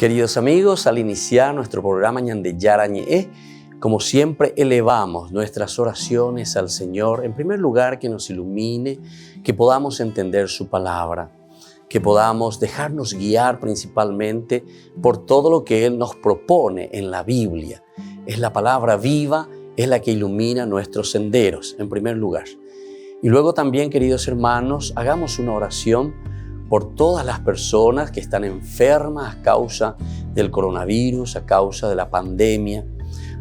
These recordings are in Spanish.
Queridos amigos, al iniciar nuestro programa Ñande Yarañe, como siempre elevamos nuestras oraciones al Señor. En primer lugar, que nos ilumine, que podamos entender su palabra, que podamos dejarnos guiar principalmente por todo lo que Él nos propone en la Biblia. Es la palabra viva, es la que ilumina nuestros senderos, en primer lugar. Y luego también, queridos hermanos, hagamos una oración por todas las personas que están enfermas a causa del coronavirus, a causa de la pandemia.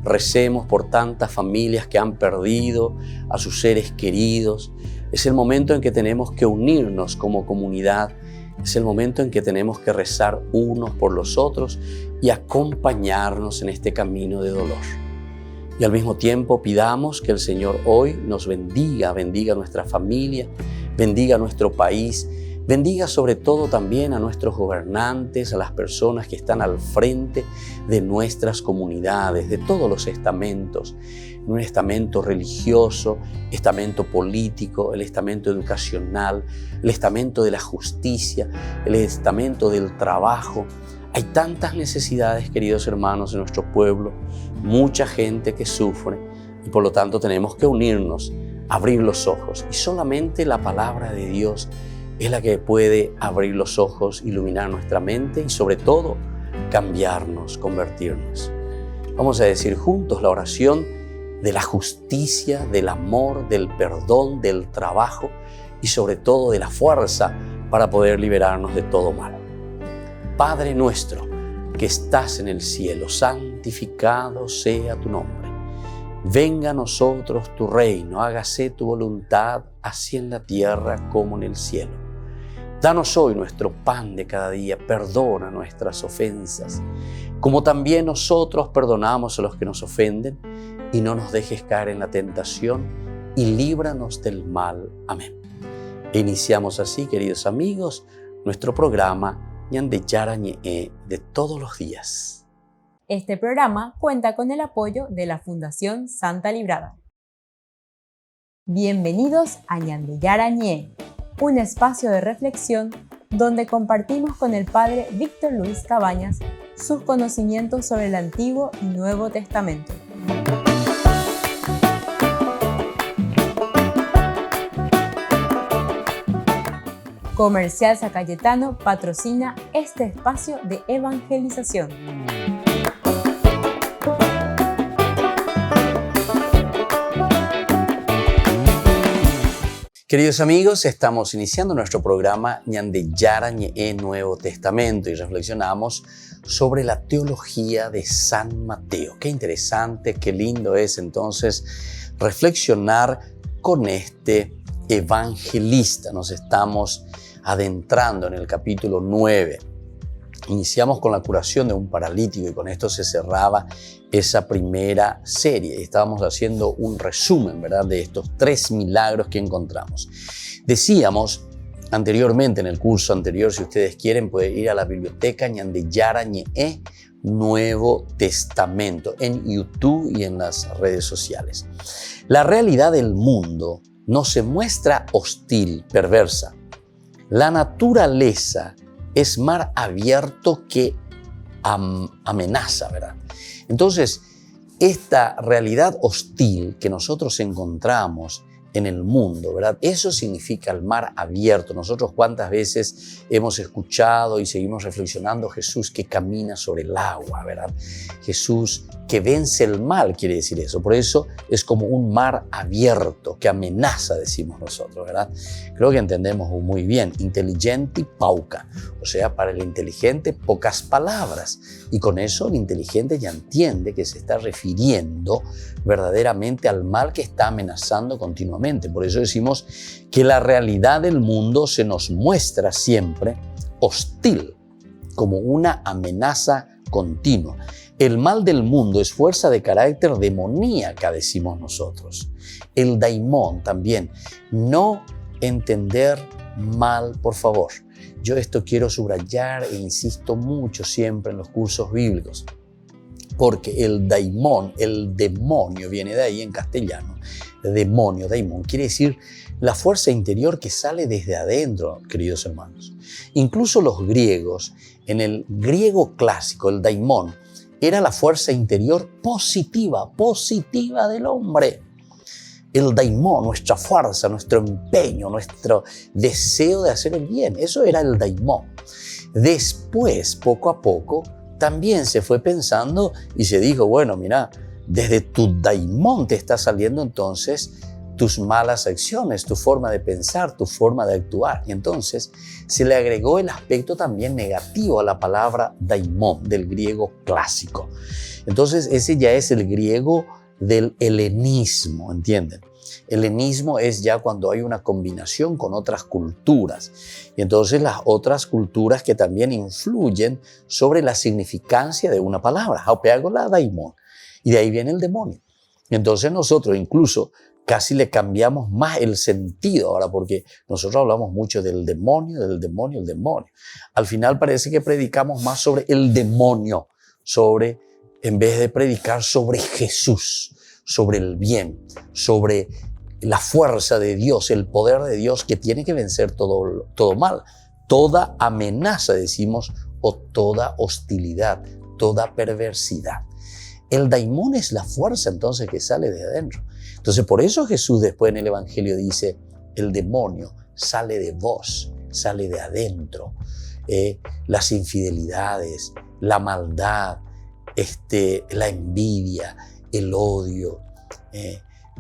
Recemos por tantas familias que han perdido a sus seres queridos. Es el momento en que tenemos que unirnos como comunidad. Es el momento en que tenemos que rezar unos por los otros y acompañarnos en este camino de dolor. Y al mismo tiempo pidamos que el Señor hoy nos bendiga a nuestra familia, bendiga a nuestro país, bendiga sobre todo también a nuestros gobernantes, a las personas que están al frente de nuestras comunidades, de todos los estamentos, un estamento religioso, estamento político, el estamento educacional, el estamento de la justicia, el estamento del trabajo. Hay tantas necesidades, queridos hermanos, en nuestro pueblo, mucha gente que sufre y por lo tanto tenemos que unirnos, abrir los ojos y solamente la palabra de Dios es la que puede abrir los ojos, iluminar nuestra mente y sobre todo cambiarnos, convertirnos. Vamos a decir juntos la oración de la justicia, del amor, del perdón, del trabajo y sobre todo de la fuerza para poder liberarnos de todo mal. Padre nuestro que estás en el cielo, santificado sea tu nombre. Venga a nosotros tu reino, hágase tu voluntad, así en la tierra como en el cielo. Danos hoy nuestro pan de cada día, perdona nuestras ofensas, como también nosotros perdonamos a los que nos ofenden, y no nos dejes caer en la tentación, y líbranos del mal. Amén. E iniciamos así, queridos amigos, nuestro programa Ñande Yarañe de todos los días. Este programa cuenta con el apoyo de la Fundación Santa Librada. Bienvenidos a Ñande Yarañe, un espacio de reflexión donde compartimos con el Padre Víctor Luis Cabañas sus conocimientos sobre el Antiguo y Nuevo Testamento. Comercial San Cayetano patrocina este espacio de evangelización. Queridos amigos, estamos iniciando nuestro programa Ñande Yarañe Nuevo Testamento y reflexionamos sobre la teología de San Mateo. Qué interesante, qué lindo es entonces reflexionar con este evangelista. Nos estamos adentrando en el capítulo 9. Iniciamos con la curación de un paralítico y con esto se cerraba esa primera serie. Estábamos haciendo un resumen, ¿verdad?, de estos 3 milagros que encontramos. Decíamos anteriormente, en el curso anterior, si ustedes quieren, pueden ir a la biblioteca Ñande Yarañe Nuevo Testamento en YouTube y en las redes sociales. La realidad del mundo no se muestra hostil, perversa. La naturaleza es mar abierto que amenaza, ¿verdad? Entonces, esta realidad hostil que nosotros encontramos en el mundo, ¿verdad? Eso significa el mar abierto. Nosotros cuántas veces hemos escuchado y seguimos reflexionando Jesús que camina sobre el agua, ¿verdad? Jesús que vence el mal, quiere decir eso. Por eso es como un mar abierto que amenaza, decimos nosotros, ¿verdad? Creo que entendemos muy bien. Intelligenti pauca, o sea, para el inteligente pocas palabras. Y con eso el inteligente ya entiende que se está refiriendo verdaderamente al mal que está amenazando continuamente. Por eso decimos que la realidad del mundo se nos muestra siempre hostil, como una amenaza continua. El mal del mundo es fuerza de carácter demoníaca, decimos nosotros. El daimón también. No entender mal, por favor. Yo esto quiero subrayar e insisto mucho siempre en los cursos bíblicos. porque el daimón, el demonio, viene de ahí en castellano. Demonio, daimón, quiere decir la fuerza interior que sale desde adentro, queridos hermanos. Incluso los griegos, en el griego clásico, el daimón, era la fuerza interior positiva del hombre. El daimón, nuestra fuerza, nuestro empeño, nuestro deseo de hacer el bien, eso era el daimón. Después, poco a poco, también se fue pensando y se dijo, bueno, mira, desde tu daimón te está saliendo entonces tus malas acciones, tu forma de pensar, tu forma de actuar. Y entonces se le agregó el aspecto también negativo a la palabra daimón, del griego clásico. Entonces ese ya es el griego del helenismo, ¿entienden? Helenismo es ya cuando hay una combinación con otras culturas. Y entonces las otras culturas que también influyen sobre la significancia de una palabra. Haupéagola daimón. Y de ahí viene el demonio. Y entonces nosotros incluso casi le cambiamos más el sentido ahora, porque nosotros hablamos mucho del demonio, el demonio. Al final parece que predicamos más sobre el demonio, en vez de predicar sobre Jesús, sobre el bien, sobre la fuerza de Dios, el poder de Dios que tiene que vencer todo mal, toda amenaza, decimos, o toda hostilidad, toda perversidad. El daimón es la fuerza entonces que sale de adentro. Entonces por eso Jesús después en el Evangelio dice, el demonio sale de vos, sale de adentro. Las infidelidades, la maldad, la envidia, el odio,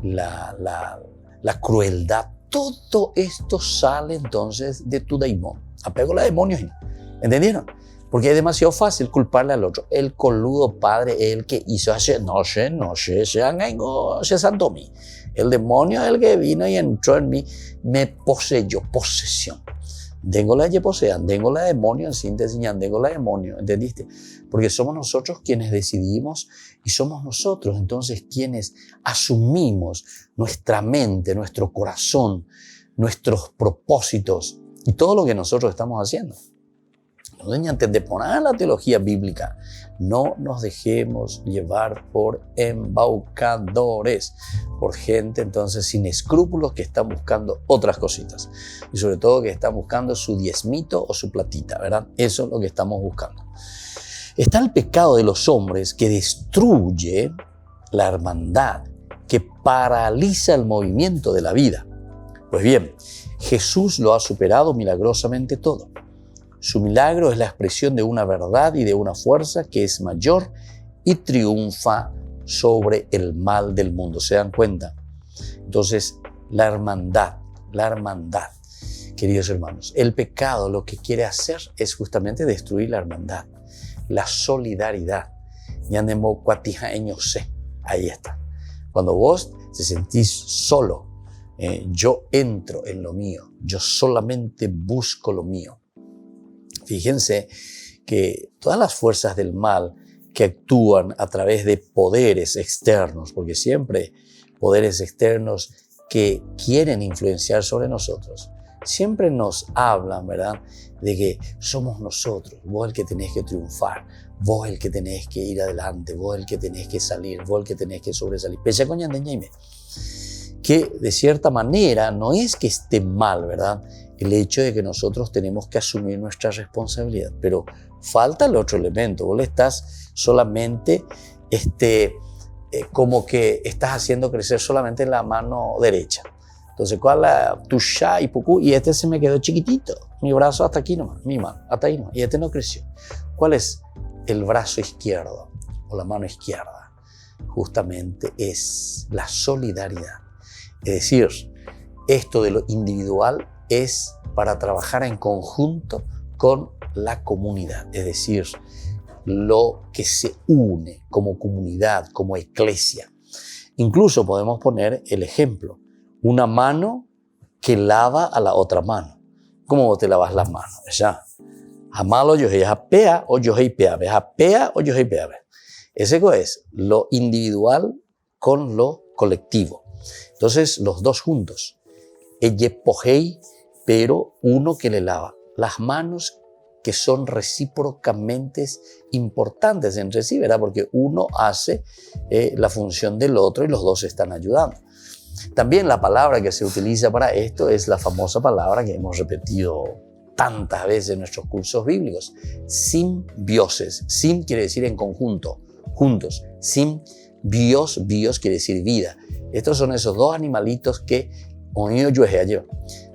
la crueldad, todo esto sale entonces de tu daimón. Apego a demonios, ¿entendieron? Porque es demasiado fácil culparle al otro. El coludo padre, el que hizo hace noche, se santo mí. El demonio, el que vino y entró en mí, me poseyó, posesión. Tengo la posean, tengo la demonio, en síntesis, tengo la demonio, ¿entendiste? Porque somos nosotros quienes decidimos y somos nosotros entonces quienes asumimos nuestra mente, nuestro corazón, nuestros propósitos y todo lo que nosotros estamos haciendo. Entonces, antes de poner la teología bíblica, no nos dejemos llevar por embaucadores, por gente entonces sin escrúpulos que están buscando otras cositas. Y sobre todo que están buscando su diezmito o su platita, ¿verdad? Eso es lo que estamos buscando. Está el pecado de los hombres que destruye la hermandad, que paraliza el movimiento de la vida. Pues bien, Jesús lo ha superado milagrosamente todo. Su milagro es la expresión de una verdad y de una fuerza que es mayor y triunfa sobre el mal del mundo. ¿Se dan cuenta? Entonces, la hermandad, queridos hermanos, el pecado lo que quiere hacer es justamente destruir la hermandad, la solidaridad. Ahí está. Cuando vos te sentís solo, yo entro en lo mío, yo solamente busco lo mío. Fíjense que todas las fuerzas del mal que actúan a través de poderes externos, porque siempre poderes externos que quieren influenciar sobre nosotros, siempre nos hablan, ¿verdad?, de que somos nosotros, vos el que tenés que triunfar, vos el que tenés que ir adelante, vos el que tenés que salir, vos el que tenés que sobresalir. Pese a que de cierta manera no es que esté mal, ¿verdad?, el hecho de que nosotros tenemos que asumir nuestra responsabilidad, pero falta el otro elemento. Vos le estás solamente, como que estás haciendo crecer solamente la mano derecha. Entonces, ¿cuál la tuya y pucú? Y se me quedó chiquitito. Mi brazo hasta aquí nomás, mi mano hasta ahí nomás. Y no creció. ¿Cuál es el brazo izquierdo o la mano izquierda? Justamente es la solidaridad. Es decir, esto de lo individual es para trabajar en conjunto con la comunidad, es decir, lo que se une como comunidad, como iglesia. Incluso podemos poner el ejemplo, una mano que lava a la otra mano. ¿Cómo te lavas las manos? Ya. Amalo yo pea o yo pea, pea o yo pea. Ese es lo individual con lo colectivo. Entonces, los dos juntos. Ella pojei, pero uno que le lava las manos que son recíprocamente importantes entre sí, ¿verdad? Porque uno hace la función del otro y los dos se están ayudando. También la palabra que se utiliza para esto es la famosa palabra que hemos repetido tantas veces en nuestros cursos bíblicos, simbiosis. Sim quiere decir en conjunto, juntos. Bios quiere decir vida. Estos son esos dos animalitos que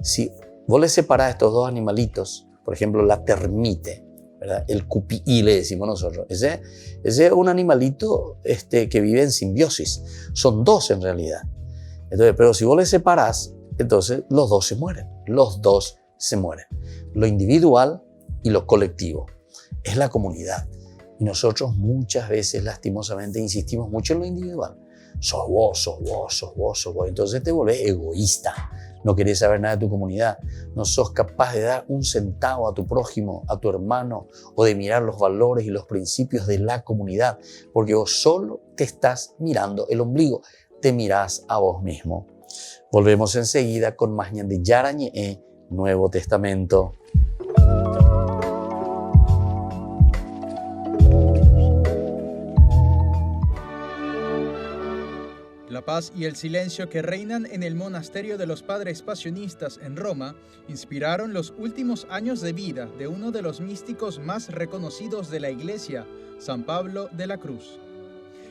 si vos le separás a estos dos animalitos, por ejemplo, la termite, ¿verdad? El cupií le decimos nosotros. Ese es un animalito que vive en simbiosis. Son dos en realidad. Entonces, pero si vos le separás, entonces los dos se mueren. Los dos se mueren. Lo individual y lo colectivo. Es la comunidad. Y nosotros muchas veces, lastimosamente, insistimos mucho en lo individual. Sos vos. Entonces te volvés egoísta. No querés saber nada de tu comunidad. No sos capaz de dar un centavo a tu prójimo, a tu hermano, o de mirar los valores y los principios de la comunidad. Porque vos solo te estás mirando el ombligo. Te mirás a vos mismo. Volvemos enseguida con más Ñande Yarañe, Nuevo Testamento. La paz y el silencio que reinan en el monasterio de los Padres Pasionistas en Roma inspiraron los últimos años de vida de uno de los místicos más reconocidos de la Iglesia, San Pablo de la Cruz.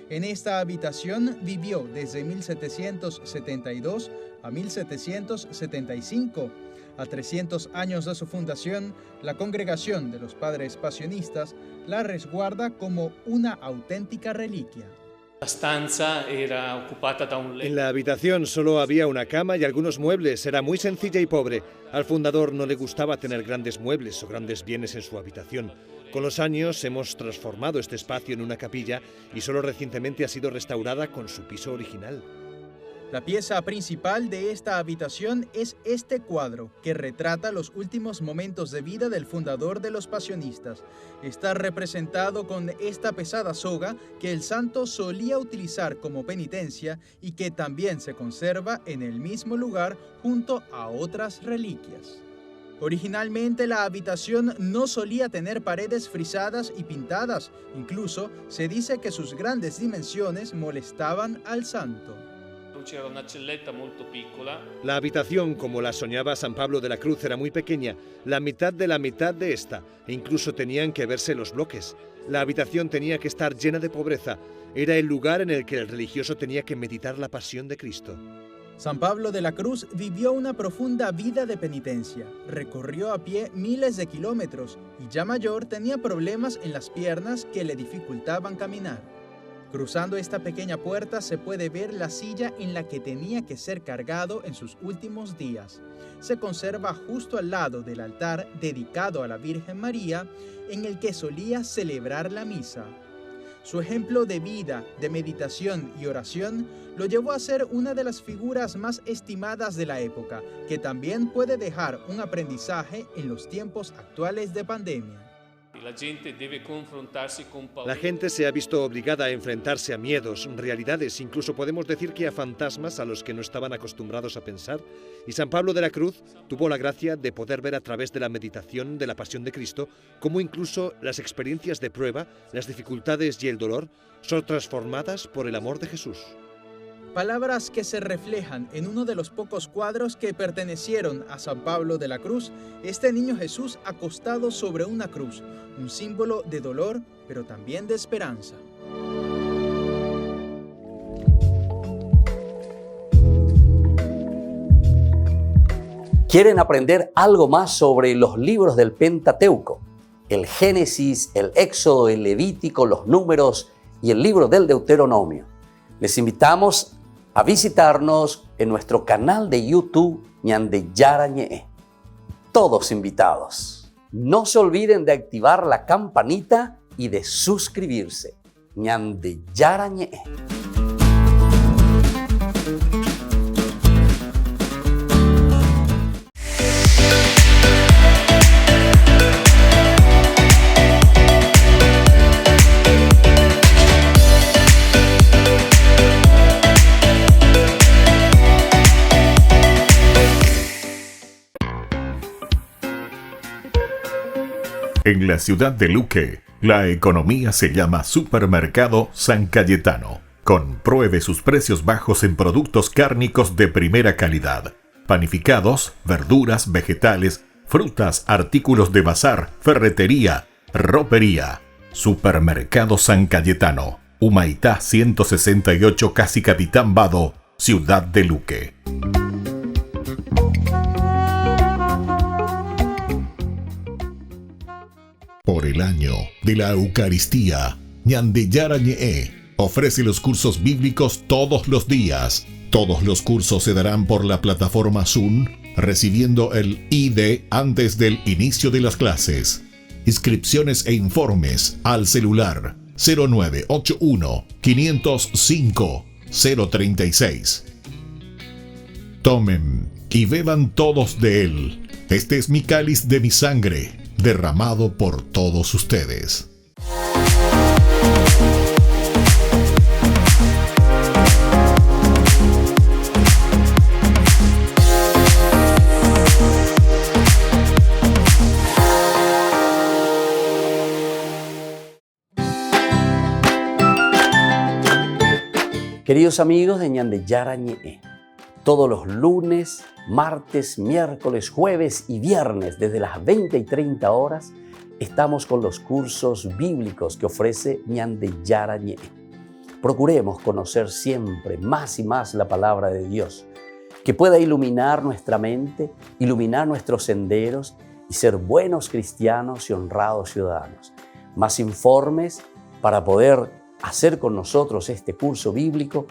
En esta habitación vivió desde 1772 a 1775. A 300 años de su fundación, la Congregación de los Padres Pasionistas la resguarda como una auténtica reliquia. En la habitación solo había una cama y algunos muebles. Era muy sencilla y pobre. Al fundador no le gustaba tener grandes muebles o grandes bienes en su habitación. Con los años hemos transformado este espacio en una capilla y solo recientemente ha sido restaurada con su piso original. La pieza principal de esta habitación es este cuadro, que retrata los últimos momentos de vida del fundador de los Pasionistas. Está representado con esta pesada soga que el santo solía utilizar como penitencia y que también se conserva en el mismo lugar junto a otras reliquias. Originalmente la habitación no solía tener paredes frisadas y pintadas. Incluso se dice que sus grandes dimensiones molestaban al santo. La habitación, como la soñaba San Pablo de la Cruz, era muy pequeña, la mitad de esta, e incluso tenían que verse los bloques. La habitación tenía que estar llena de pobreza. Era el lugar en el que el religioso tenía que meditar la pasión de Cristo. San Pablo de la Cruz vivió una profunda vida de penitencia. Recorrió a pie miles de kilómetros y ya mayor tenía problemas en las piernas que le dificultaban caminar. Cruzando esta pequeña puerta se puede ver la silla en la que tenía que ser cargado en sus últimos días. Se conserva justo al lado del altar dedicado a la Virgen María, en el que solía celebrar la misa. Su ejemplo de vida, de meditación y oración lo llevó a ser una de las figuras más estimadas de la época, que también puede dejar un aprendizaje en los tiempos actuales de pandemia. La gente se ha visto obligada a enfrentarse a miedos, realidades, incluso podemos decir que a fantasmas a los que no estaban acostumbrados a pensar. Y San Pablo de la Cruz tuvo la gracia de poder ver a través de la meditación de la Pasión de Cristo cómo incluso las experiencias de prueba, las dificultades y el dolor son transformadas por el amor de Jesús. Palabras que se reflejan en uno de los pocos cuadros que pertenecieron a San Pablo de la Cruz, este niño Jesús acostado sobre una cruz, un símbolo de dolor, pero también de esperanza. ¿Quieren aprender algo más sobre los libros del Pentateuco? El Génesis, el Éxodo, el Levítico, los Números y el libro del Deuteronomio. Les invitamos a visitarnos en nuestro canal de YouTube Ñande Yarañe. Todos invitados. No se olviden de activar la campanita y de suscribirse. Ñande Yarañe. En la ciudad de Luque, la economía se llama Supermercado San Cayetano. Compruebe sus precios bajos en productos cárnicos de primera calidad. Panificados, verduras, vegetales, frutas, artículos de bazar, ferretería, ropería. Supermercado San Cayetano, Humaitá 168, casi Capitán Vado, ciudad de Luque. Por el año de la Eucaristía, Ñande Yarañe ofrece los cursos bíblicos todos los días. Todos los cursos se darán por la plataforma Zoom, recibiendo el ID antes del inicio de las clases. Inscripciones e informes al celular 0981 505 036. Tomen y beban todos de él. Este es mi cáliz de mi sangre, derramado por todos ustedes. Queridos amigos de Ñande Yarañe, todos los lunes, martes, miércoles, jueves y viernes desde las 20 y 30 horas estamos con los cursos bíblicos que ofrece Ñande Yarañe. Procuremos conocer siempre más y más la palabra de Dios, que pueda iluminar nuestra mente, iluminar nuestros senderos y ser buenos cristianos y honrados ciudadanos. Más informes para poder hacer con nosotros este curso bíblico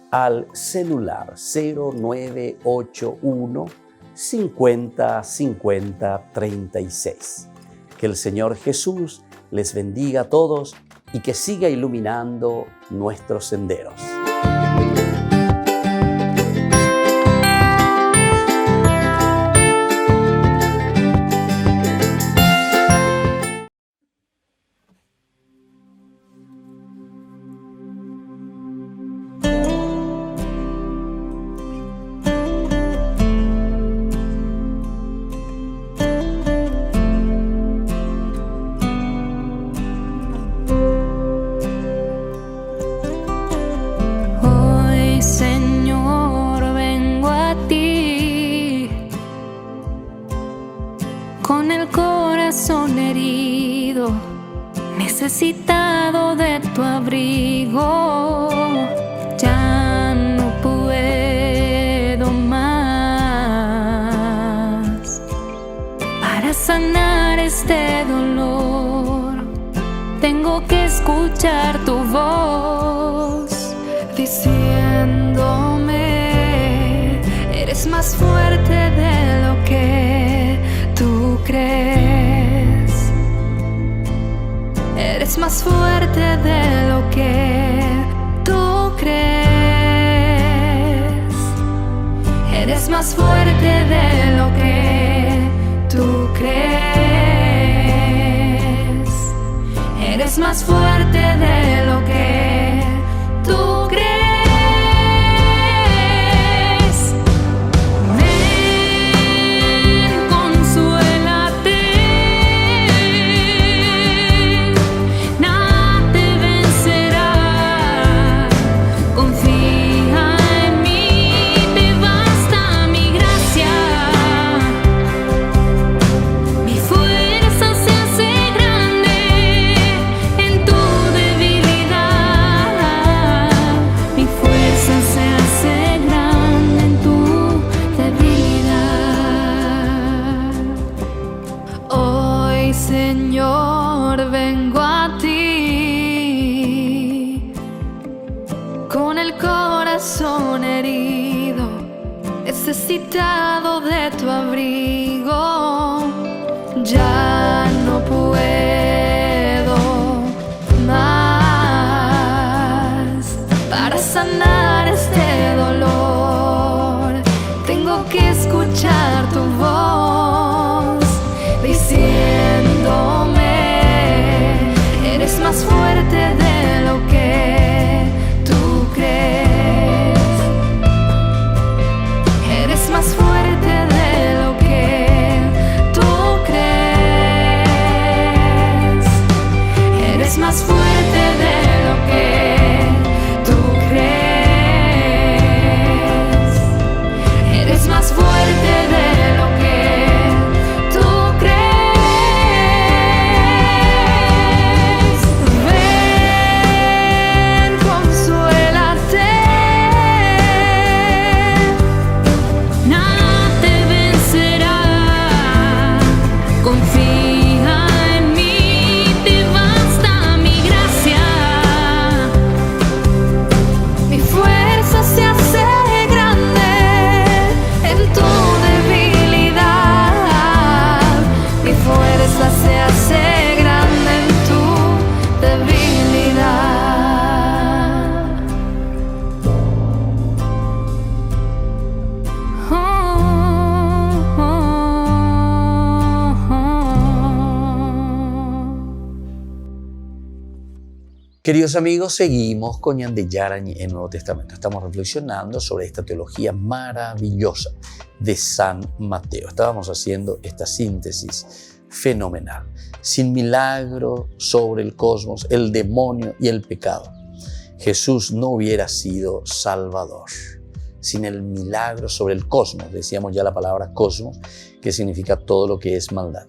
al celular 0981 50 50 36. Que el Señor Jesús les bendiga a todos y que siga iluminando nuestros senderos. Con el corazón herido, necesitado de tu abrigo, ya no puedo más. Para sanar este dolor, tengo que escuchar tu voz, diciéndome, eres más fuerte de lo que tú crees. Eres más fuerte de lo que tú crees. Eres más fuerte de lo que tú crees. Eres más fuerte de lo que tú crees. Señor, vengo a ti con el corazón herido, necesitado de tu abrigo. Ya no puedo más. Para sanar este dolor, tengo que escuchar tu voz, diciéndome, eres más fuerte de lo que tú crees. Eres más fuerte de lo que fuerte de lo que tú crees. Eres más fuerte de lo que tú crees. Ven, consuélate. Nada te vencerá. Confía en mí, te basta mi gracia. Mi fuerza se hace grande en tu debilidad. Mi fuerza se hace grande en tu debilidad. Queridos amigos, seguimos con Ñande Yarañe en el Nuevo Testamento. Estamos reflexionando sobre esta teología maravillosa de San Mateo. Estábamos haciendo esta síntesis fenomenal. Sin milagro sobre el cosmos, el demonio y el pecado, Jesús no hubiera sido Salvador. Sin el milagro sobre el cosmos, decíamos ya la palabra cosmos, que significa todo lo que es maldad.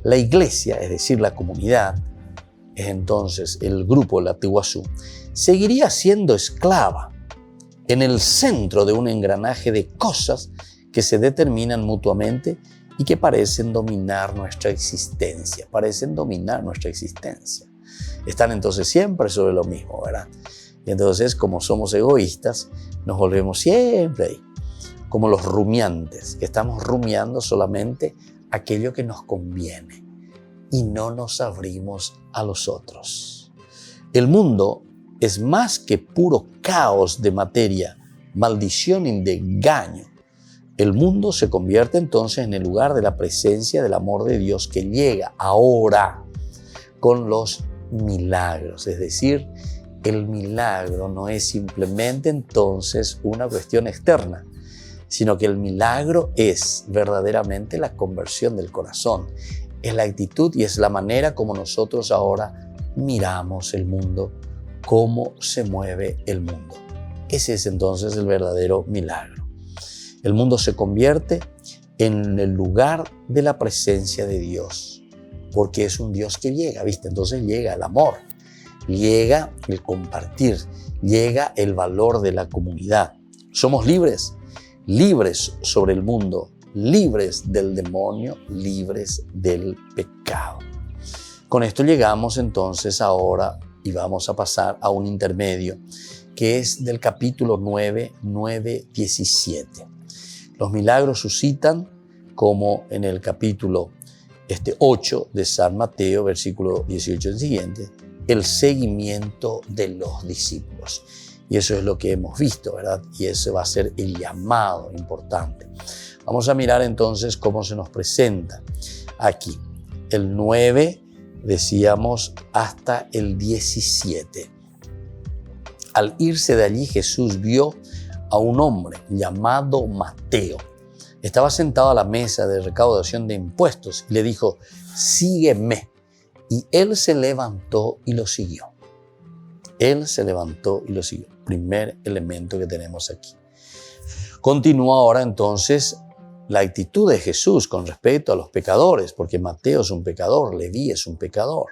La iglesia, es decir, la comunidad, entonces el grupo, la Tiguazú, seguiría siendo esclava en el centro de un engranaje de cosas que se determinan mutuamente y que parecen dominar nuestra existencia. Están entonces siempre sobre lo mismo, ¿verdad? Y entonces, como somos egoístas, nos volvemos siempre ahí, como los rumiantes, que estamos rumiando solamente aquello que nos conviene y no nos abrimos a los otros. El mundo es más que puro caos de materia, maldición y de engaño. El mundo se convierte entonces en el lugar de la presencia del amor de Dios que llega ahora con los milagros. Es decir, el milagro no es simplemente entonces una cuestión externa, sino que el milagro es verdaderamente la conversión del corazón. Es la actitud y es la manera como nosotros ahora miramos el mundo, cómo se mueve el mundo. Ese es entonces el verdadero milagro. El mundo se convierte en el lugar de la presencia de Dios, porque es un Dios que llega, ¿viste? Entonces llega el amor, llega el compartir, llega el valor de la comunidad. Somos libres sobre el mundo, libres del demonio, libres del pecado. Con esto llegamos entonces ahora y vamos a pasar a un intermedio que es del capítulo 9, 17. Los milagros suscitan, como en el capítulo 8 de San Mateo, versículo 18 en siguiente, el seguimiento de los discípulos. Y eso es lo que hemos visto, ¿verdad? Y ese va a ser el llamado importante. Vamos a mirar entonces cómo se nos presenta aquí. El 9, decíamos, hasta el 17. Al irse de allí, Jesús vio a un hombre llamado Mateo. Estaba sentado a la mesa de recaudación de impuestos y le dijo, sígueme. Y él se levantó y lo siguió. Primer elemento que tenemos aquí. Continúa ahora entonces la actitud de Jesús con respecto a los pecadores, porque Mateo es un pecador, Leví es un pecador.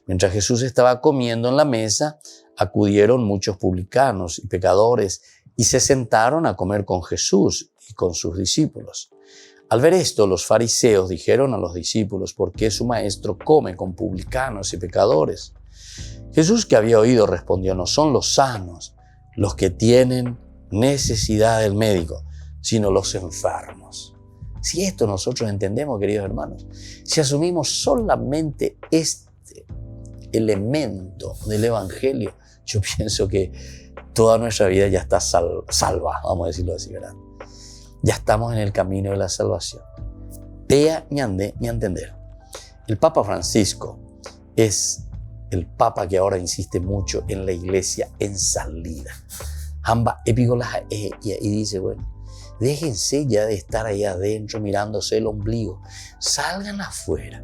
Mientras Jesús estaba comiendo en la mesa, acudieron muchos publicanos y pecadores y se sentaron a comer con Jesús y con sus discípulos. Al ver esto, los fariseos dijeron a los discípulos, ¿por qué su maestro come con publicanos y pecadores? Jesús, que había oído, respondió, no son los sanos los que tienen necesidad del médico, sino los enfermos. Si esto nosotros entendemos, queridos hermanos, si asumimos solamente este elemento del Evangelio, yo pienso que toda nuestra vida ya está salva, vamos a decirlo así, ¿verdad? Ya estamos en el camino de la salvación. Pea ñande ni entender. El Papa Francisco es el Papa que ahora insiste mucho en la iglesia en salida. Amba epigolas y dice, bueno, déjense ya de estar ahí adentro mirándose el ombligo. Salgan afuera.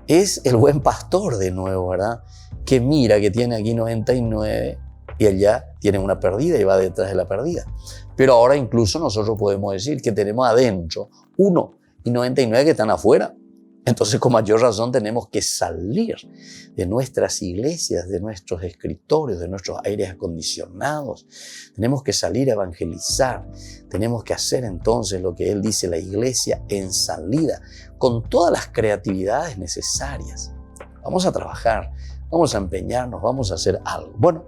Es el buen pastor de nuevo, ¿verdad? que mira que tiene aquí 99 y allá tiene una perdida y va detrás de la perdida. Pero ahora incluso nosotros podemos decir que tenemos adentro 1 y 99 que están afuera. Entonces, con mayor razón tenemos que salir de nuestras iglesias, de nuestros escritorios, de nuestros aires acondicionados. Tenemos que salir a evangelizar. Tenemos que hacer entonces lo que él dice, la iglesia en salida, con todas las creatividades necesarias. Vamos a trabajar, vamos a empeñarnos, vamos a hacer algo. Bueno,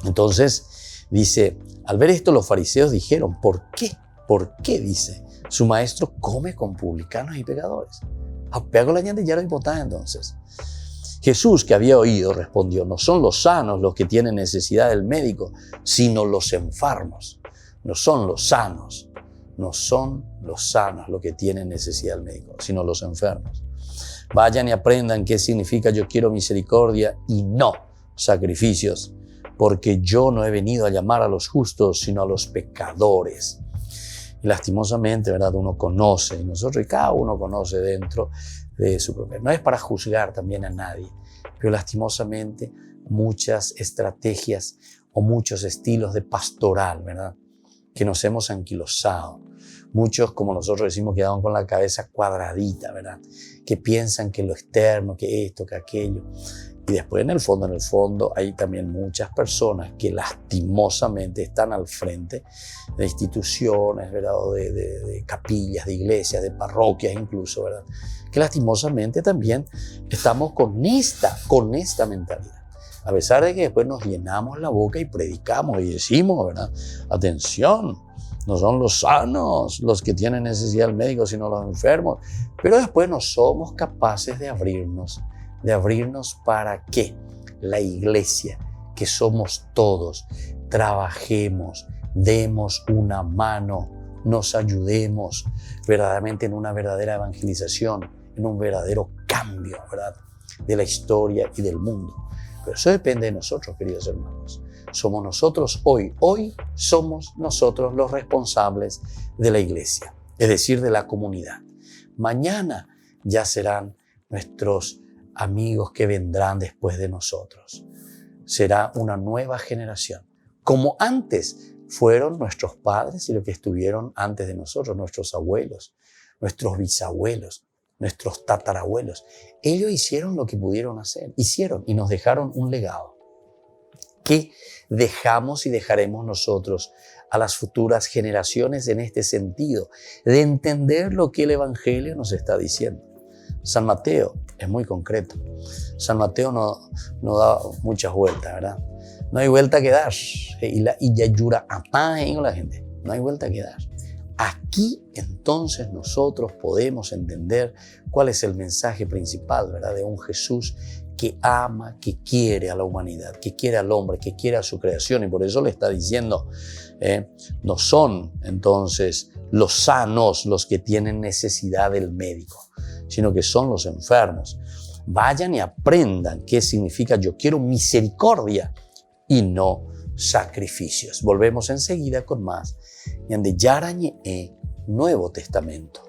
entonces dice, al ver esto los fariseos dijeron, ¿por qué? ¿Por qué? Dice, su maestro come con publicanos y pecadores. Pego la ñande y ya lo impotaba entonces. Jesús, que había oído, respondió, no son los sanos los que tienen necesidad del médico, sino los enfermos. No son los sanos, no son los sanos los que tienen necesidad del médico, sino los enfermos. Vayan y aprendan qué significa yo quiero misericordia y no sacrificios, porque yo no he venido a llamar a los justos, sino a los pecadores. Y lastimosamente, ¿verdad? Uno conoce, y nosotros y cada uno conoce dentro de su propio. No es para juzgar también a nadie, pero lastimosamente muchas estrategias o muchos estilos de pastoral, ¿verdad? Que nos hemos anquilosado. Muchos, como nosotros decimos, quedaron con la cabeza cuadradita, ¿verdad? Que piensan que lo externo, que esto, que aquello. Y después en el fondo hay también muchas personas que lastimosamente están al frente de instituciones, ¿verdad? O de capillas, de iglesias, de parroquias incluso, ¿verdad? Que lastimosamente también estamos con esta mentalidad. A pesar de que después nos llenamos la boca y predicamos y decimos, ¿verdad? Atención, no son los sanos los que tienen necesidad del médico, sino los enfermos. Pero después no somos capaces de abrirnos para que la iglesia, que somos todos, trabajemos, demos una mano, nos ayudemos verdaderamente en una verdadera evangelización, en un verdadero cambio, ¿verdad? De la historia y del mundo. Pero eso depende de nosotros, queridos hermanos. Somos nosotros hoy somos nosotros los responsables de la iglesia, es decir, de la comunidad. Mañana ya serán nuestros amigos que vendrán después de nosotros. Será una nueva generación, como antes fueron nuestros padres y los que estuvieron antes de nosotros, nuestros abuelos, nuestros bisabuelos, nuestros tatarabuelos. Ellos hicieron lo que pudieron hacer, hicieron y nos dejaron un legado. ¿Qué dejamos y dejaremos nosotros a las futuras generaciones en este sentido de entender lo que el Evangelio nos está diciendo? San Mateo es muy concreto. San Mateo no da muchas vueltas, ¿verdad? No hay vuelta que dar. Y ya yura con la gente. No hay vuelta que dar. Aquí entonces nosotros podemos entender cuál es el mensaje principal, ¿verdad? De un Jesús que ama, que quiere a la humanidad, que quiere al hombre, que quiere a su creación. Y por eso le está diciendo, no son entonces los sanos los que tienen necesidad del médico, sino que son los enfermos. Vayan y aprendan qué significa yo quiero misericordia y no sacrificios. Volvemos enseguida con más de Yarañe Nuevo Testamento.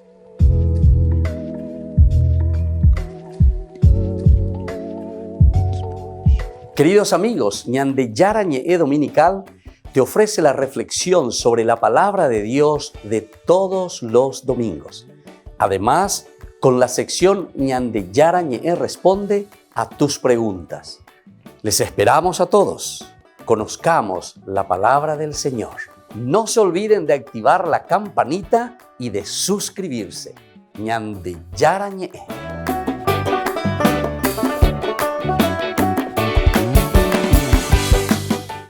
Queridos amigos, Ñande Yarañe Dominical te ofrece la reflexión sobre la palabra de Dios de todos los domingos. Además, con la sección Ñande Yarañe responde a tus preguntas. Les esperamos a todos. Conozcamos la palabra del Señor. No se olviden de activar la campanita y de suscribirse. Ñande Yarañe.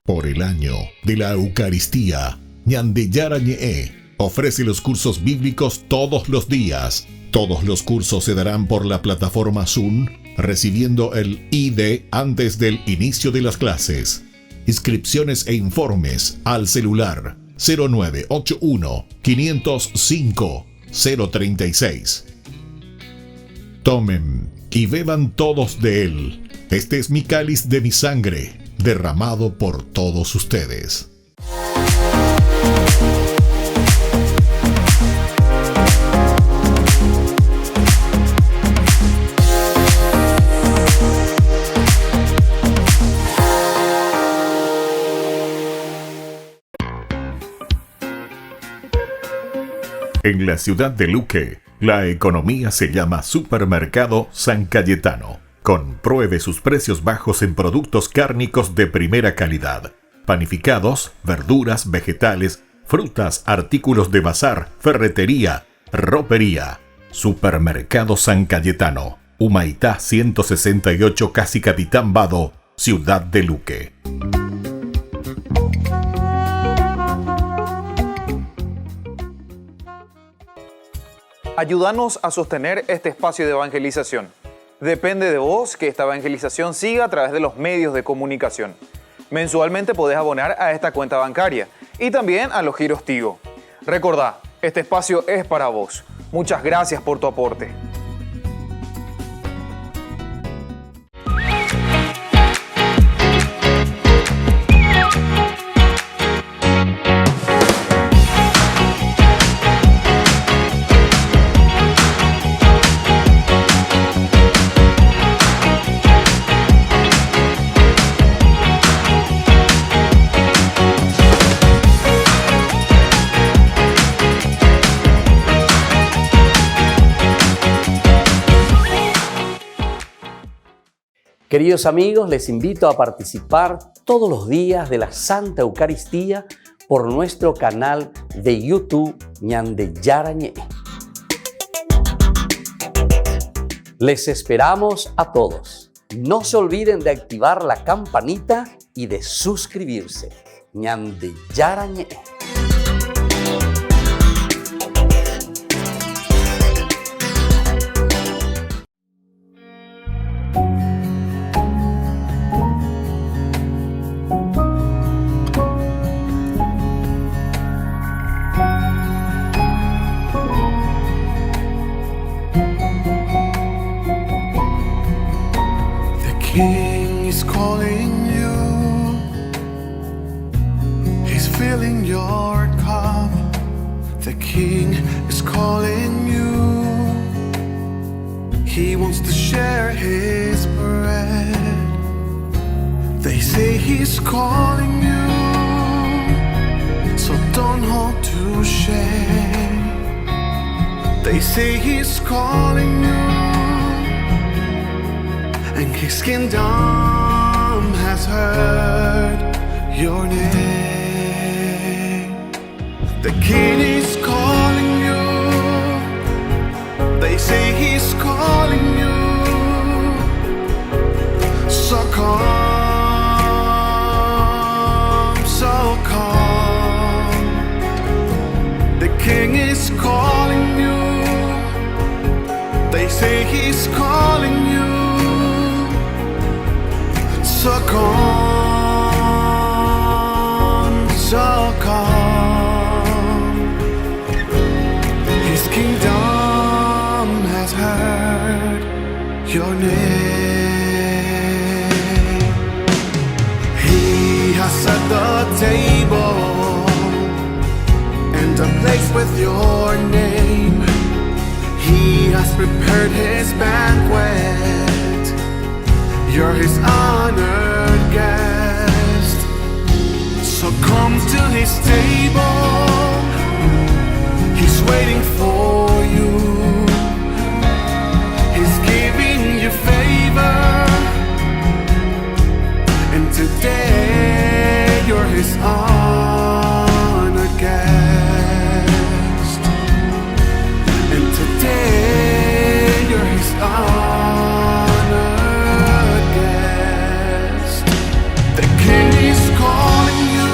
Por el año de la Eucaristía, Ñande Yarañe ofrece los cursos bíblicos todos los días. Todos los cursos se darán por la plataforma Zoom, recibiendo el ID antes del inicio de las clases. Inscripciones e informes al celular 0981 505 036. Tomen y beban todos de él. Este es mi cáliz de mi sangre, derramado por todos ustedes. En la ciudad de Luque, la economía se llama Supermercado San Cayetano. Compruebe sus precios bajos en productos cárnicos de primera calidad. Panificados, verduras, vegetales, frutas, artículos de bazar, ferretería, ropería. Supermercado San Cayetano, Humaitá 168, Casi Capitán Vado, Ciudad de Luque. Ayúdanos a sostener este espacio de evangelización. Depende de vos que esta evangelización siga a través de los medios de comunicación. Mensualmente podés abonar a esta cuenta bancaria y también a los giros Tigo. Recordá, este espacio es para vos. Muchas gracias por tu aporte. Queridos amigos, les invito a participar todos los días de la Santa Eucaristía por nuestro canal de YouTube Ñande Yarañe. Les esperamos a todos. No se olviden de activar la campanita y de suscribirse. Ñande Yarañe. King is calling you. He's filling your cup. The King is calling you. He wants to share his bread. They say he's calling you, so don't hold to shame. They say he's calling you, and his kingdom has heard your name. The King is calling you. They say he's calling you. So come, so come. The King is calling you. They say he's calling you. So come, so come. His kingdom has heard your name. He has set the table and a place with your name. He has prepared his banquet. You're his honored guest. So come to his table. He's waiting for you. He's giving you favor. And today you're his honored guest. And today you're his honored guest. The King is calling you.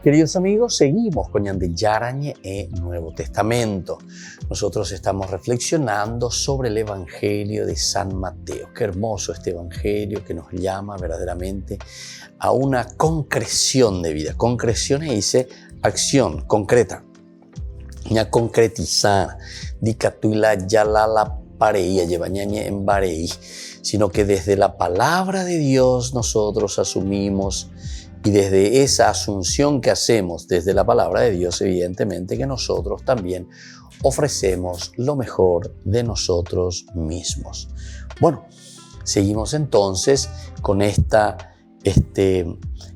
Queridos amigos, seguimos con Ñande Yarañe e Nuevo Testamento. Nosotros estamos reflexionando sobre el Evangelio de San Mateo. Qué hermoso este Evangelio que nos llama verdaderamente a una concreción de vida. Concreción dice acción concreta. Ña concretizar, dicatuila yalala pareía, llevañañe en bareí, sino que desde la palabra de Dios nosotros asumimos. Y desde esa asunción que hacemos desde la palabra de Dios, evidentemente que nosotros también ofrecemos lo mejor de nosotros mismos. Bueno, seguimos entonces con esta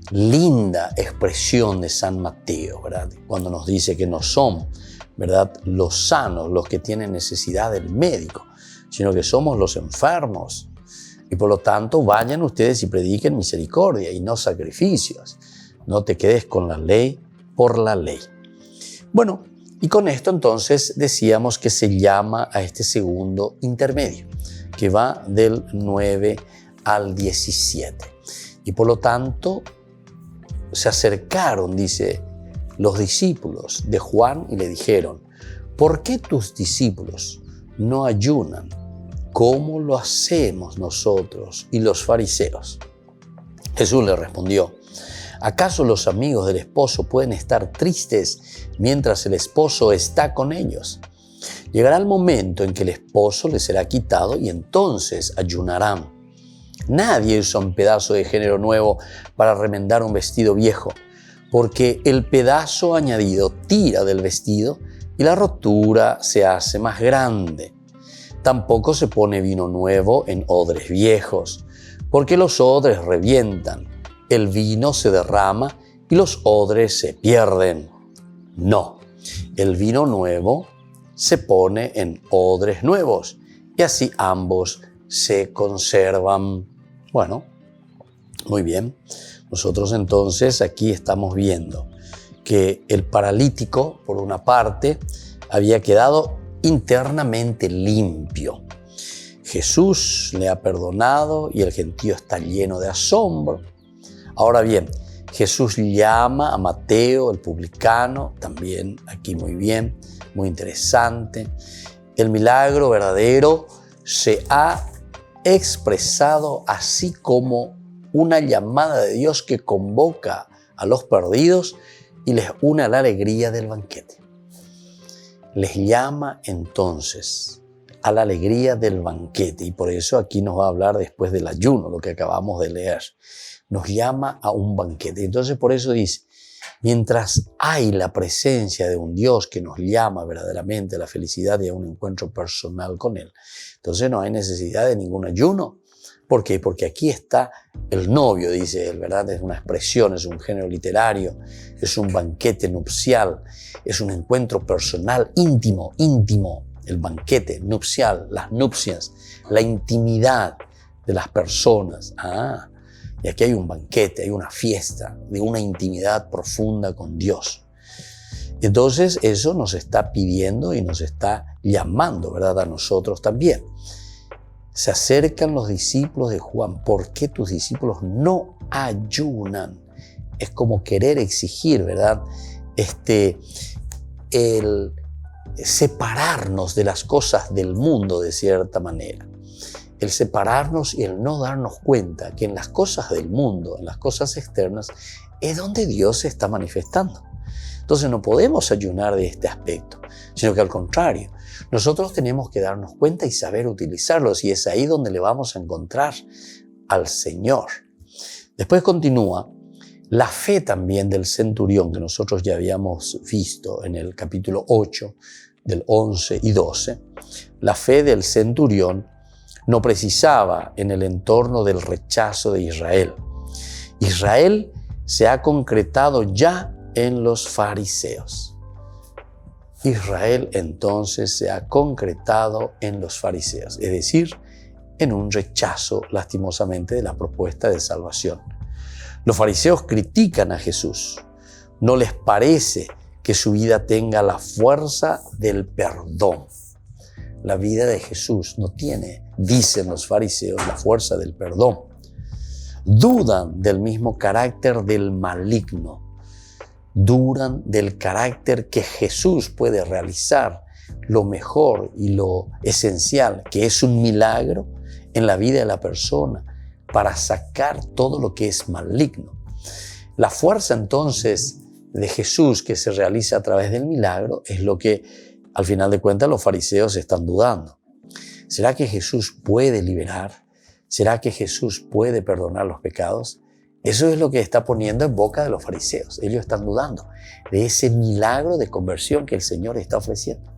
linda expresión de San Mateo, ¿verdad? Cuando nos dice que no son, ¿verdad?, los sanos los que tienen necesidad del médico, sino que somos los enfermos. Y por lo tanto, vayan ustedes y prediquen misericordia y no sacrificios. No te quedes con la ley por la ley. Bueno, y con esto entonces decíamos que se llama a este segundo intermedio, que va del 9 al 17. Y por lo tanto, se acercaron, dice, los discípulos de Juan y le dijeron: ¿por qué tus discípulos no ayunan ¿cómo lo hacemos nosotros y los fariseos? Jesús le respondió: ¿acaso los amigos del esposo pueden estar tristes mientras el esposo está con ellos? Llegará el momento en que el esposo les será quitado y entonces ayunarán. Nadie usa un pedazo de género nuevo para remendar un vestido viejo, porque el pedazo añadido tira del vestido y la rotura se hace más grande. Tampoco se pone vino nuevo en odres viejos, porque los odres revientan, el vino se derrama y los odres se pierden. No, el vino nuevo se pone en odres nuevos y así ambos se conservan. Bueno, muy bien. Nosotros entonces aquí estamos viendo que el paralítico, por una parte, había quedado internamente limpio. Jesús le ha perdonado y el gentío está lleno de asombro. Ahora bien, Jesús llama a Mateo, el publicano, también aquí muy bien, muy interesante. El milagro verdadero se ha expresado así como una llamada de Dios que convoca a los perdidos y les une a la alegría del banquete. Les llama entonces a la alegría del banquete y por eso aquí nos va a hablar después del ayuno, lo que acabamos de leer. Nos llama a un banquete. Entonces por eso dice, mientras hay la presencia de un Dios que nos llama verdaderamente a la felicidad y a un encuentro personal con Él, entonces no hay necesidad de ningún ayuno. ¿Por qué? Porque aquí está el novio, dice él, ¿verdad? Es una expresión, es un género literario, es un banquete nupcial, es un encuentro personal íntimo, el banquete nupcial, las nupcias, la intimidad de las personas. Y aquí hay un banquete, hay una fiesta de una intimidad profunda con Dios. Entonces eso nos está pidiendo y nos está llamando, ¿verdad?, a nosotros también. Se acercan los discípulos de Juan. ¿Por qué tus discípulos no ayunan? Es como querer exigir, ¿verdad?, el separarnos de las cosas del mundo de cierta manera. El separarnos y el no darnos cuenta que en las cosas del mundo, en las cosas externas, es donde Dios se está manifestando. Entonces no podemos ayunar de este aspecto, sino que al contrario, nosotros tenemos que darnos cuenta y saber utilizarlos, y es ahí donde le vamos a encontrar al Señor. Después continúa la fe también del centurión, que nosotros ya habíamos visto en el capítulo 8, del 11 y 12. La fe del centurión no precisaba en el entorno del rechazo de Israel. Israel se ha concretado ya en los fariseos. Israel entonces se ha concretado en los fariseos, es decir, en un rechazo lastimosamente de la propuesta de salvación. Los fariseos critican a Jesús. No les parece que su vida tenga la fuerza del perdón. La vida de Jesús no tiene, dicen los fariseos, la fuerza del perdón. Dudan del mismo carácter del maligno. dudan del carácter que Jesús puede realizar lo mejor y lo esencial, que es un milagro en la vida de la persona para sacar todo lo que es maligno. La fuerza entonces de Jesús que se realiza a través del milagro es lo que al final de cuentas los fariseos están dudando. ¿Será que Jesús puede liberar? ¿Será que Jesús puede perdonar los pecados? Eso es lo que está poniendo en boca de los fariseos. Ellos están dudando de ese milagro de conversión que el Señor está ofreciendo.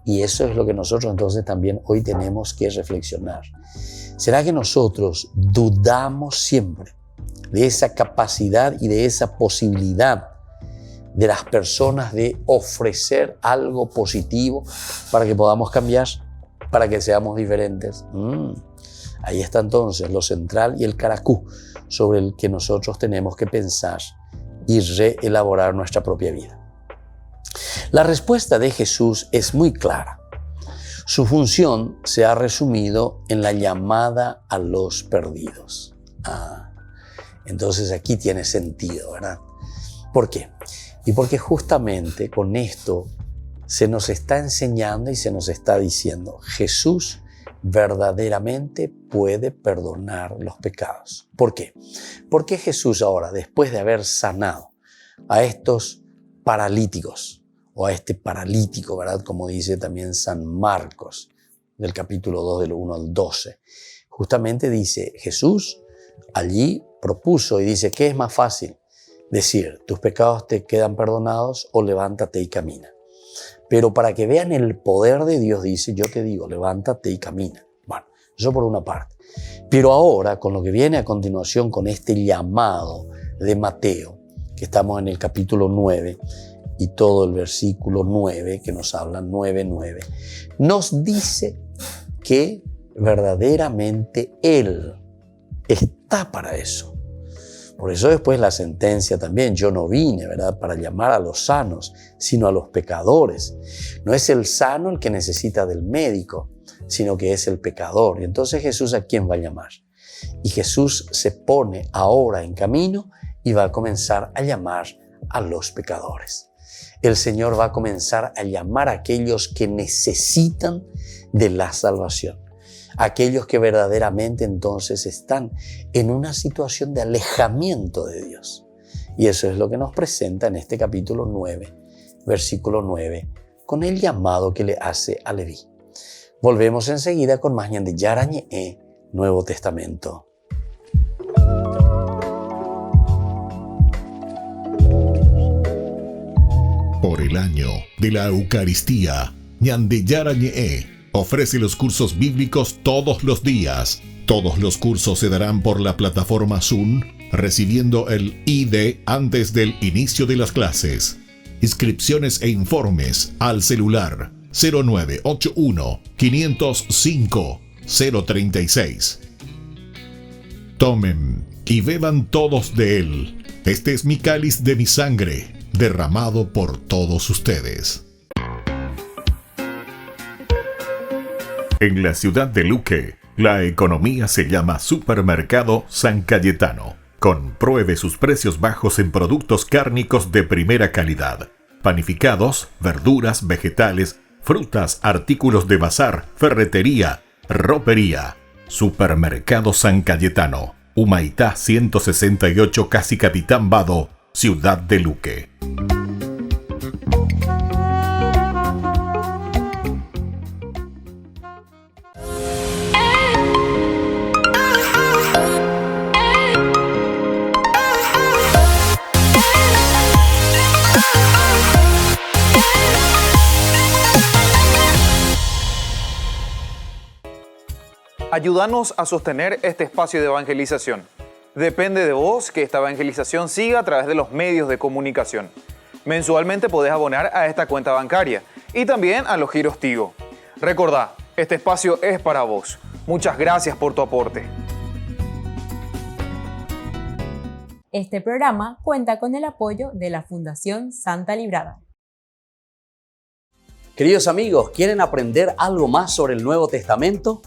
Y eso es lo que nosotros entonces también hoy tenemos que reflexionar. ¿Será que nosotros dudamos siempre de esa capacidad y de esa posibilidad de las personas de ofrecer algo positivo para que podamos cambiar, para que seamos diferentes? Ahí está entonces lo central y el caracú sobre el que nosotros tenemos que pensar y reelaborar nuestra propia vida. La respuesta de Jesús es muy clara. Su función se ha resumido en la llamada a los perdidos. Entonces aquí tiene sentido, ¿verdad? ¿Por qué? Y porque justamente con esto se nos está enseñando y se nos está diciendo, Jesús verdaderamente puede perdonar los pecados. ¿Por qué? Porque Jesús ahora, después de haber sanado a estos paralíticos, o a este paralítico, ¿verdad? Como dice también San Marcos, del capítulo 2, del 1 al 12. Justamente dice, Jesús allí propuso y dice, ¿qué es más fácil? Decir, tus pecados te quedan perdonados o levántate y camina. Pero para que vean el poder de Dios, dice, yo te digo, levántate y camina. Bueno, eso por una parte. Pero ahora, con lo que viene a continuación, con este llamado de Mateo, que estamos en el capítulo 9, y todo el versículo 9, que nos habla 9:9, nos dice que verdaderamente Él está para eso. Por eso después la sentencia también, yo no vine, ¿verdad?, para llamar a los sanos, sino a los pecadores. No es el sano el que necesita del médico, sino que es el pecador. Y entonces Jesús, ¿a quién va a llamar? Y Jesús se pone ahora en camino y va a comenzar a llamar a los pecadores. El Señor va a comenzar a llamar a aquellos que necesitan de la salvación. Aquellos que verdaderamente entonces están en una situación de alejamiento de Dios. Y eso es lo que nos presenta en este capítulo 9, versículo 9, con el llamado que le hace a Leví. Volvemos enseguida con más Ñande Yarañe, Nuevo Testamento. Por el año de la Eucaristía, Ñande Yarañe ofrece los cursos bíblicos todos los días. Todos los cursos se darán por la plataforma Zoom, recibiendo el ID antes del inicio de las clases. Inscripciones e informes al celular 0981 505 036. Tomen y beban todos de él. Este es mi cáliz de mi sangre, derramado por todos ustedes. En la ciudad de Luque, la economía se llama Supermercado San Cayetano. Compruebe sus precios bajos en productos cárnicos de primera calidad. Panificados, verduras, vegetales, frutas, artículos de bazar, ferretería, ropería. Supermercado San Cayetano, Humaitá 168, Casi Capitán Vado, ciudad de Luque. Ayúdanos a sostener este espacio de evangelización. Depende de vos que esta evangelización siga a través de los medios de comunicación. Mensualmente podés abonar a esta cuenta bancaria y también a los giros Tigo. Recordá, este espacio es para vos. Muchas gracias por tu aporte. Este programa cuenta con el apoyo de la Fundación Santa Librada. Queridos amigos, ¿quieren aprender algo más sobre el Nuevo Testamento?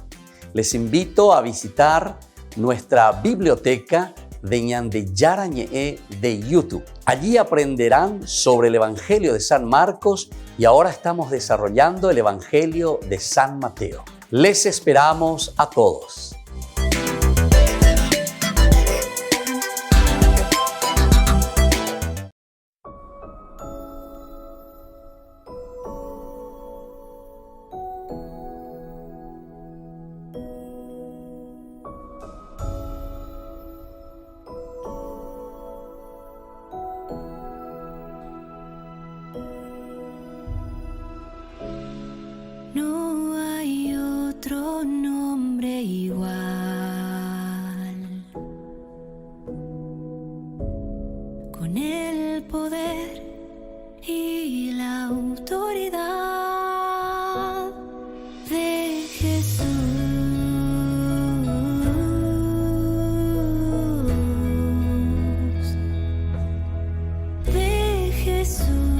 Les invito a visitar nuestra biblioteca de Ñande Yarañe de YouTube. Allí aprenderán sobre el Evangelio de San Marcos y ahora estamos desarrollando el Evangelio de San Mateo. Les esperamos a todos. No hay otro nombre igual, con el poder y la autoridad de Jesús, de Jesús.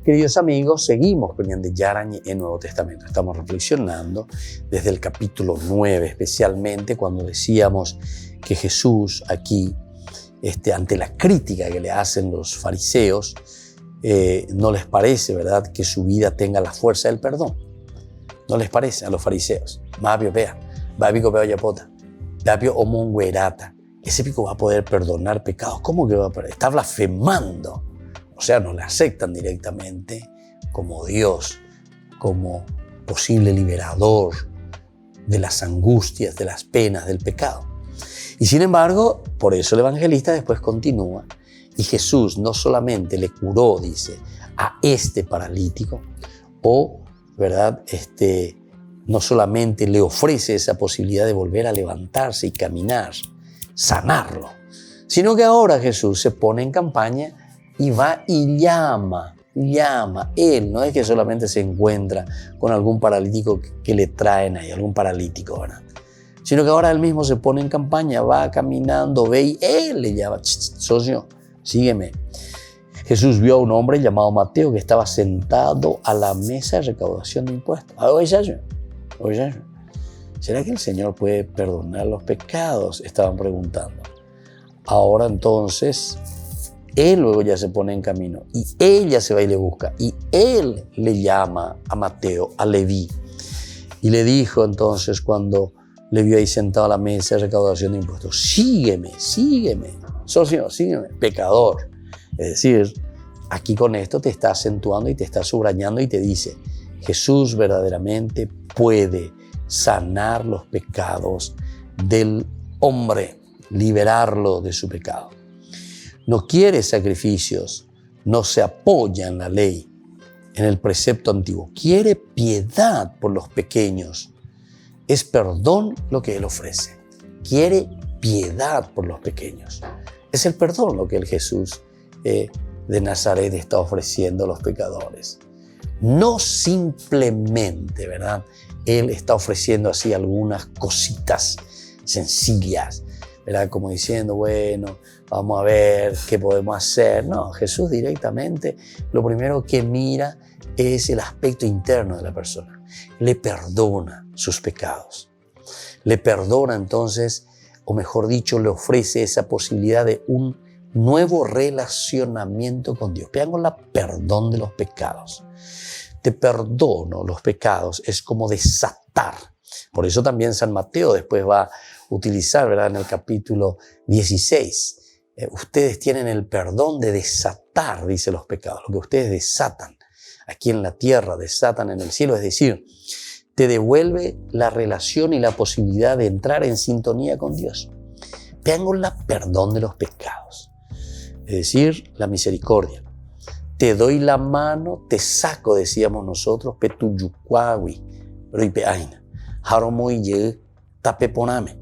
Queridos amigos, seguimos con Ñande Yarañe en Nuevo Testamento. Estamos reflexionando desde el capítulo 9, especialmente cuando decíamos que Jesús aquí, ante la crítica que le hacen los fariseos, no les parece, ¿verdad?, que su vida tenga la fuerza del perdón. No les parece a los fariseos. Mapio pea, babico peo yapota, dapio omonguerata. Ese pico va a poder perdonar pecados. ¿Cómo que va a perdonar? Está blasfemando. O sea, no le aceptan directamente como Dios, como posible liberador de las angustias, de las penas, del pecado. Y sin embargo, por eso el evangelista después continúa. Y Jesús no solamente le curó, dice, a este paralítico, o, ¿verdad?, no solamente le ofrece esa posibilidad de volver a levantarse y caminar, sanarlo, sino que ahora Jesús se pone en campaña y va y llama. Él no es que solamente se encuentra con algún paralítico que le traen ahí, algún paralítico, ¿verdad?, sino que ahora él mismo se pone en campaña, va caminando, ve y él le llama, socio, sígueme. Jesús vio a un hombre llamado Mateo que estaba sentado a la mesa de recaudación de impuestos. Oye, ¿será que el Señor puede perdonar los pecados? Estaban preguntando. Ahora entonces, él luego ya se pone en camino y ella se va y le busca. Y él le llama a Mateo, a Leví. Y le dijo entonces cuando le vio ahí sentado a la mesa de recaudación de impuestos, sígueme, socio, sígueme, pecador. Es decir, aquí con esto te está acentuando y te está subrayando y te dice, Jesús verdaderamente puede sanar los pecados del hombre, liberarlo de su pecado. No quiere sacrificios, no se apoya en la ley, en el precepto antiguo. Quiere piedad por los pequeños. Es perdón lo que Él ofrece. Quiere piedad por los pequeños. Es el perdón lo que el Jesús de Nazaret está ofreciendo a los pecadores. No simplemente, ¿verdad?, Él está ofreciendo así algunas cositas sencillas, ¿verdad?, como diciendo, bueno, vamos a ver qué podemos hacer. No, Jesús directamente lo primero que mira es el aspecto interno de la persona. Le perdona sus pecados. Le perdona entonces, o mejor dicho, le ofrece esa posibilidad de un nuevo relacionamiento con Dios. Vean la perdón de los pecados. Te perdono los pecados, es como desatar. Por eso también San Mateo después va a utilizar, ¿verdad?, en el capítulo 16. Ustedes tienen el perdón de desatar, dice, los pecados. Lo que ustedes desatan aquí en la tierra, desatan en el cielo. Es decir, te devuelve la relación y la posibilidad de entrar en sintonía con Dios. Tengo la perdón de los pecados. Es decir, la misericordia. Te doy la mano, te saco, decíamos nosotros, petuyucuawi, roipeaina, haromoye, tapeponame,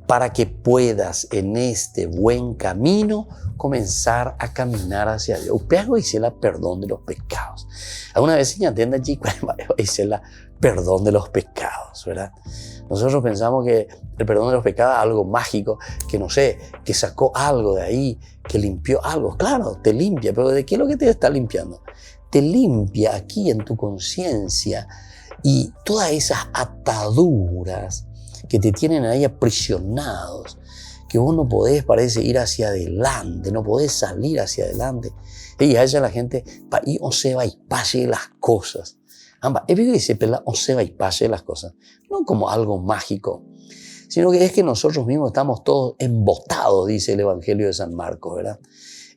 para que puedas en este buen camino comenzar a caminar hacia Dios. Upeago dice la perdón de los pecados. Alguna vez se entiende allí, dice la perdón de los pecados, ¿verdad? Nosotros pensamos que el perdón de los pecados es algo mágico, que no sé, que sacó algo de ahí, que limpió algo. Claro, te limpia, pero ¿de qué es lo que te está limpiando? Te limpia aquí en tu conciencia y todas esas ataduras que te tienen ahí aprisionados, que vos no podés, parece, ir hacia adelante, no podés salir hacia adelante. Y a ella la gente, y o se va y pase las cosas. Amba, es que dice, o se va y pase las cosas. No como algo mágico, sino que es que nosotros mismos estamos todos embotados, dice el Evangelio de San Marcos, ¿verdad?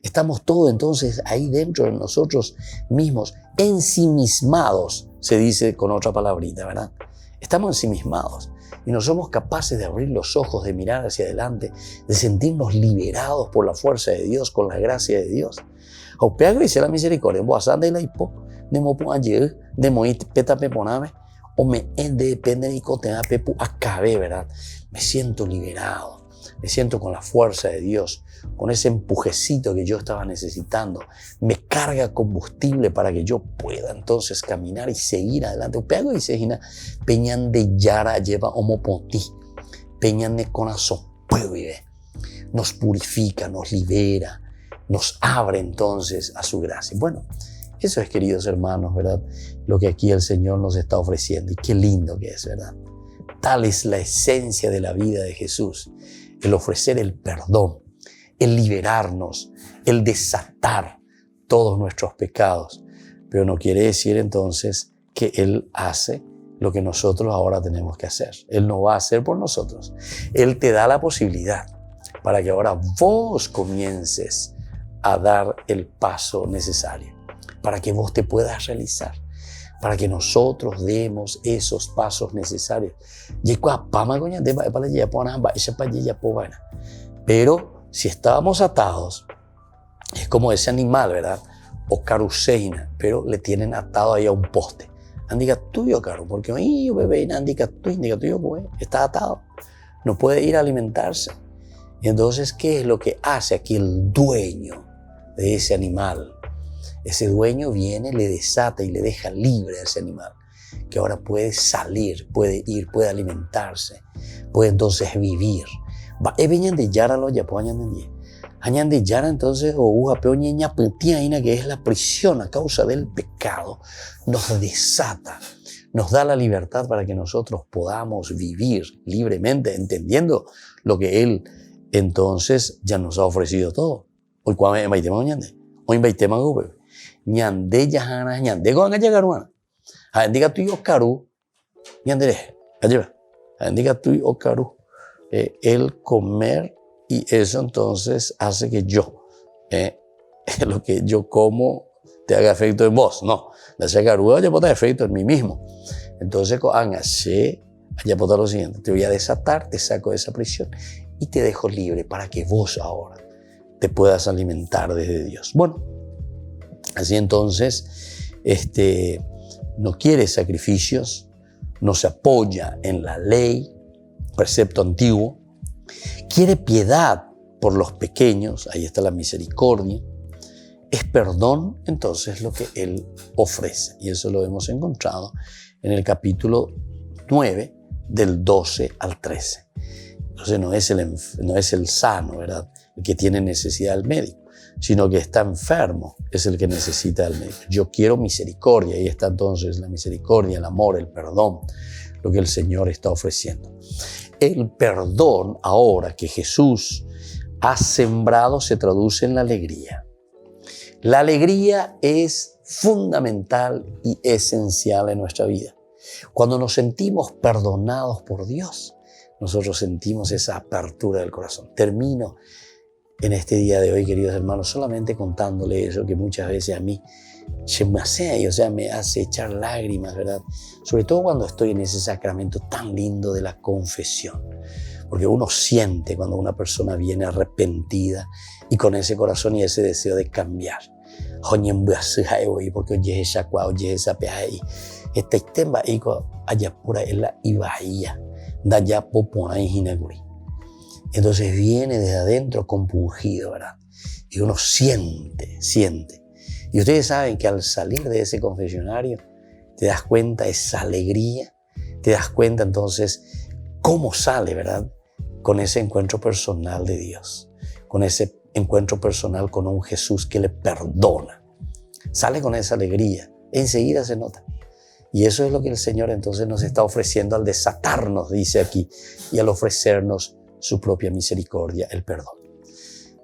Estamos todos entonces ahí dentro de nosotros mismos, ensimismados, se dice con otra palabrita, ¿verdad? Estamos ensimismados y no somos capaces de abrir los ojos, de mirar hacia adelante, de sentirnos liberados por la fuerza de Dios, con la gracia de Dios. Aupeago dice la misericordia, en boasán de la hipo, de mopo ayer, de moit petape poname, o me depende de cotea pepu acabe, ¿verdad? Me siento liberado, me siento con la fuerza de Dios, con ese empujecito que yo estaba necesitando. Me carga combustible para que yo pueda entonces caminar y seguir adelante. Aupeago dice, Gina, peñan de yara lleva homopoti, peñan de corazón, puedo vivir. Nos purifica, nos libera, nos abre entonces a su gracia. Bueno, Eso es, queridos hermanos, ¿verdad? Lo que aquí el Señor nos está ofreciendo. Y qué lindo que es, ¿verdad? Tal es la esencia de la vida de Jesús. El ofrecer el perdón, el liberarnos, el desatar todos nuestros pecados. Pero no quiere decir entonces que Él hace lo que nosotros ahora tenemos que hacer. Él no va a hacer por nosotros. Él te da la posibilidad para que ahora vos comiences a dar el paso necesario, para que vos te puedas realizar, para que nosotros demos esos pasos necesarios. Pero si estábamos atados, es como ese animal, ¿verdad? O caruseina, pero le tienen atado ahí a un poste. Andica tuyo, caro, porque yo bebé, andica tuyo, pues, está atado. No puede ir a alimentarse. Y entonces, ¿qué es lo que hace aquí el dueño de ese animal? Ese dueño viene, le desata y le deja libre a ese animal, que ahora puede salir, puede ir, puede alimentarse, puede entonces vivir. Entonces, que es la prisión a causa del pecado, nos desata, nos da la libertad para que nosotros podamos vivir libremente, entendiendo lo que Él entonces ya nos ha ofrecido todo. Hoy ñande yahana ñande go anga llegaruana diga tú yo caru ñande diga tú yo caru el comer, y eso entonces hace que yo lo que yo como te haga efecto en vos. No, la caru ya puede efecto en mí mismo. Entonces ya puede lo siguiente: te voy a desatar, te saco de esa prisión y te dejo libre para que vos ahora te puedas alimentar desde Dios. Bueno, así entonces, no quiere sacrificios, no se apoya en la ley, precepto antiguo, quiere piedad por los pequeños, ahí está la misericordia, es perdón, entonces lo que Él ofrece. Y eso lo hemos encontrado en el capítulo 9, del 12 al 13. Entonces no es el sano, ¿verdad?, el que tiene necesidad del médico, sino que está enfermo es el que necesita del médico. Yo quiero misericordia, ahí está entonces la misericordia, el amor, el perdón, lo que el Señor está ofreciendo. El perdón, ahora que Jesús ha sembrado, se traduce en la alegría. La alegría es fundamental y esencial en nuestra vida. Cuando nos sentimos perdonados por Dios, nosotros sentimos esa apertura del corazón. Termino en este día de hoy, queridos hermanos, solamente contándole eso que muchas veces a mí me hace echar lágrimas, ¿verdad? Sobre todo cuando estoy en ese sacramento tan lindo de la confesión. Porque uno siente cuando una persona viene arrepentida y con ese corazón y ese deseo de cambiar. Porque oye esa cua, oye esa pea y esta temba y allá pura es la ibaía, da ya popona y hinaguri. Entonces viene desde adentro compungido, ¿verdad? Y uno siente. Y ustedes saben que al salir de ese confesionario te das cuenta de esa alegría, te das cuenta entonces cómo sale, ¿verdad? Con ese encuentro personal de Dios, con ese encuentro personal con un Jesús que le perdona. Sale con esa alegría, enseguida se nota. Y eso es lo que el Señor entonces nos está ofreciendo al desatarnos, dice aquí, y al ofrecernos su propia misericordia, el perdón.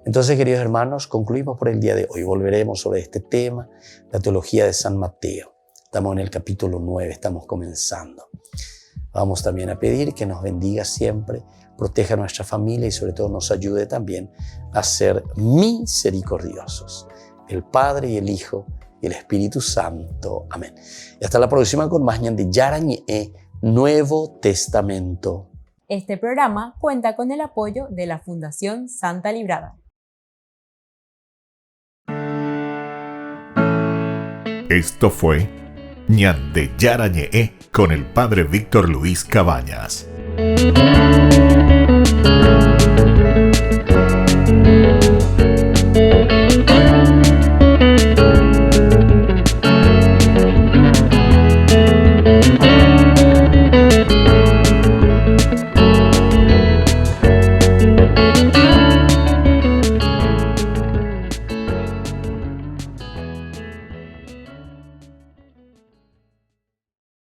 Entonces, queridos hermanos, concluimos por el día de hoy. Volveremos sobre este tema, la teología de San Mateo. Estamos en el capítulo 9, estamos comenzando. Vamos también a pedir que nos bendiga siempre, proteja a nuestra familia y sobre todo nos ayude también a ser misericordiosos. El Padre y el Hijo y el Espíritu Santo. Amén. Y hasta la próxima con más ñande Yarañe, Nuevo Testamento. Este programa cuenta con el apoyo de la Fundación Santa Librada. Esto fue ñande Yarañe con el Padre Víctor Luis Cabañas.